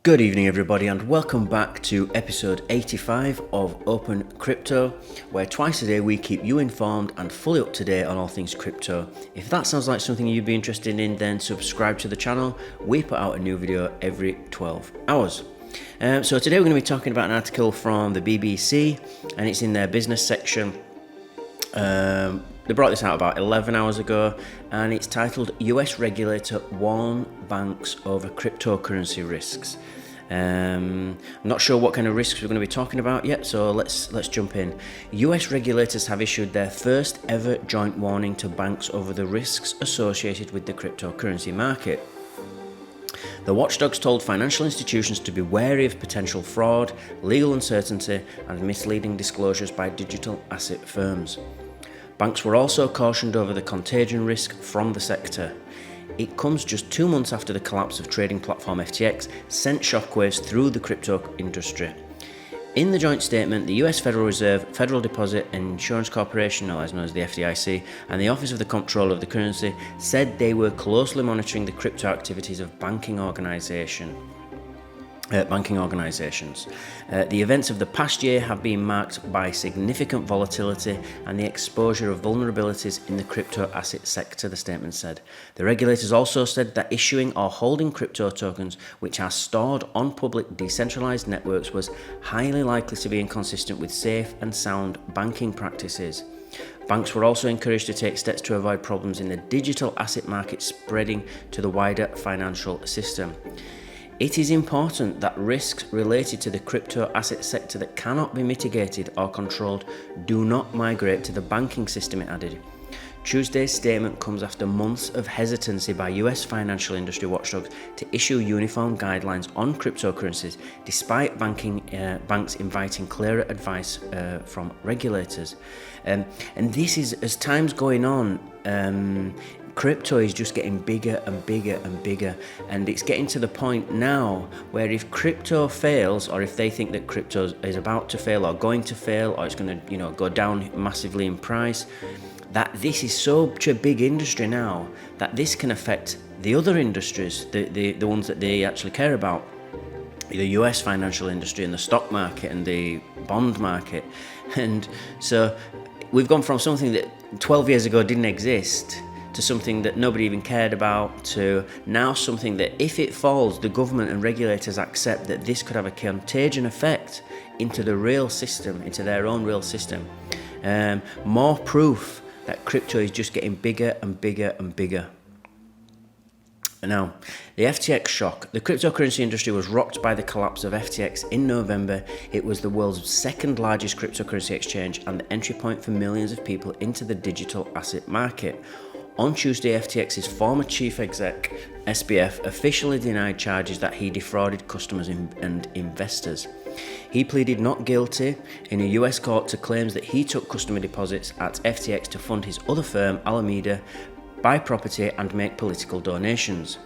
Good evening everybody and welcome back to episode 85 of Open Crypto, where twice a day we keep you informed and fully up to date on all things crypto. If that sounds like something you'd be interested in, then subscribe to the channel. We put out a new video every 12 hours. So today we're going to be talking about an article from the BBC, and it's in their business section. They brought this out about 11 hours ago, and it's titled US Regulator Warn Banks Over Cryptocurrency Risks. I'm not sure what kind of risks we're going to be talking about yet, so let's jump in. US regulators have issued their first ever joint warning to banks over the risks associated with the cryptocurrency market. The watchdogs told financial institutions to be wary of potential fraud, legal uncertainty, and misleading disclosures by digital asset firms. Banks were also cautioned over the contagion risk from the sector. It comes just 2 months after the collapse of trading platform FTX sent shockwaves through the crypto industry. In the joint statement, the US Federal Reserve, Federal Deposit Insurance Corporation, otherwise known as the FDIC, and the Office of the Comptroller of the Currency said they were closely monitoring the crypto activities of banking organizations. The events of the past year have been marked by significant volatility and the exposure of vulnerabilities in the crypto asset sector, the statement said. The regulators also said that issuing or holding crypto tokens which are stored on public decentralized networks was highly likely to be inconsistent with safe and sound banking practices. Banks were also encouraged to take steps to avoid problems in the digital asset market spreading to the wider financial system. It is important that risks related to the crypto asset sector that cannot be mitigated or controlled do not migrate to the banking system, it added. Tuesday's statement comes after months of hesitancy by US financial industry watchdogs to issue uniform guidelines on cryptocurrencies, despite banks inviting clearer advice from regulators. And this is, as time's going on, crypto is just getting bigger and bigger and bigger, and it's getting to the point now where if crypto fails, or if they think that crypto is about to fail or going to fail, or it's going to go down massively in price, that this is such a big industry now that this can affect the other industries, the ones that they actually care about, the US financial industry and the stock market and the bond market. And so we've gone from something that 12 years ago didn't exist to something that nobody even cared about, to now something that if it falls, the government and regulators accept that this could have a contagion effect into the real system, into their own real system. More proof that crypto is just getting bigger and bigger and bigger. Now, the FTX shock. The cryptocurrency industry was rocked by the collapse of FTX in November. It was the world's second largest cryptocurrency exchange and the entry point for millions of people into the digital asset market. On Tuesday, FTX's former chief exec, SBF, officially denied charges that he defrauded customers and investors. He pleaded not guilty in a US court to claims that he took customer deposits at FTX to fund his other firm, Alameda, buy property and make political donations.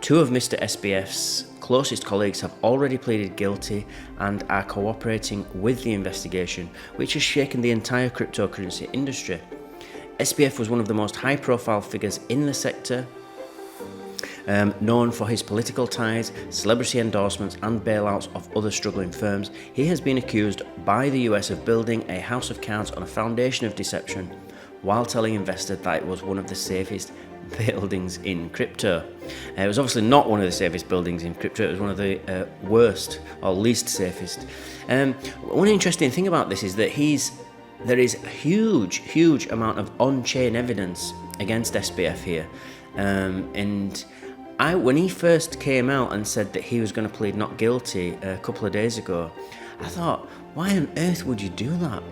Two of Mr. SBF's closest colleagues have already pleaded guilty and are cooperating with the investigation, which has shaken the entire cryptocurrency industry. SBF was one of the most high-profile figures in the sector, known for his political ties, celebrity endorsements and bailouts of other struggling firms. He has been accused by the US of building a house of cards on a foundation of deception while telling investors that it was one of the safest buildings in crypto. It was obviously not one of the safest buildings in crypto, it was one of the worst or least safest. One interesting thing about this is that there is a huge amount of on-chain evidence against SBF here. When he first came out and said that he was going to plead not guilty a couple of days ago, I thought, why on earth would you do that?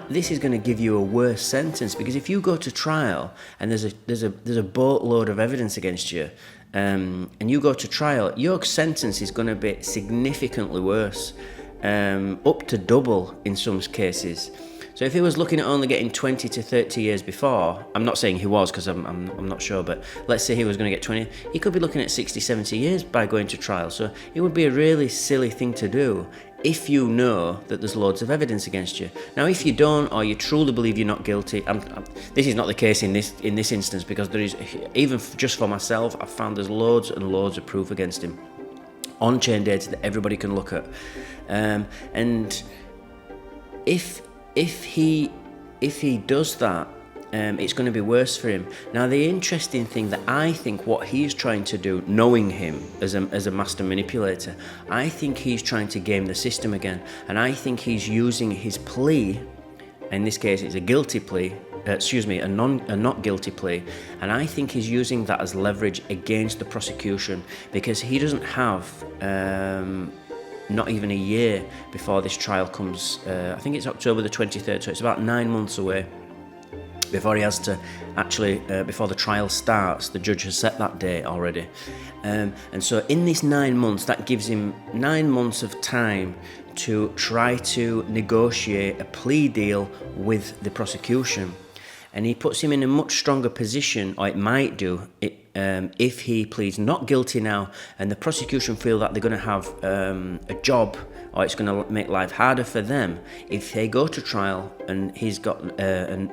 This is going to give you a worse sentence, because if you go to trial and there's a boatload of evidence against you, and you go to trial, your sentence is going to be significantly worse, up to double in some cases. So if he was looking at only getting 20 to 30 years before, I'm not saying he was because I'm not sure, but let's say he was going to get 20, he could be looking at 60, 70 years by going to trial. So it would be a really silly thing to do if you know that there's loads of evidence against you. Now, if you don't, or you truly believe you're not guilty, this is not the case in this instance, because there is, even just for myself, I've found there's loads and loads of proof against him. on-chain data that everybody can look at. And if he does that, it's going to be worse for him. Now, the interesting thing that I think what he's trying to do, knowing him as a master manipulator, I think he's trying to game the system again, and I think he's using his plea. In this case, it's a guilty plea. A not guilty plea, and I think he's using that as leverage against the prosecution, because he doesn't have not even a year before this trial comes. I think it's October the 23rd, so it's about 9 months away before he has to actually, before the trial starts. The judge has set that date already. And so in this 9 months, that gives him 9 months of time to try to negotiate a plea deal with the prosecution. And he puts him in a much stronger position, or it might do, if he pleads not guilty now, and the prosecution feel that they're going to have a job, or it's going to make life harder for them if they go to trial, and he's got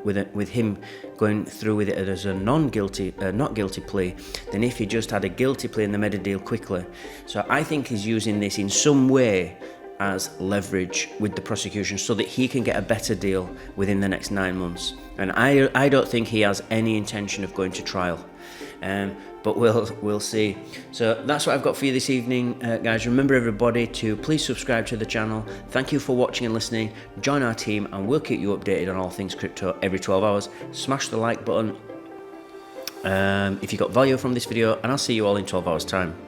with him going through with it as a not guilty plea, than if he just had a guilty plea and they made a deal quickly. So I think he's using this in some way as leverage with the prosecution so that he can get a better deal within the next 9 months. And I don't think he has any intention of going to trial, but we'll see. So that's what I've got for you this evening, guys. Remember, everybody, to please subscribe to the channel. Thank you for watching and listening. Join our team and we'll keep you updated on all things crypto every 12 hours. Smash the like button if you got value from this video, and I'll see you all in 12 hours time.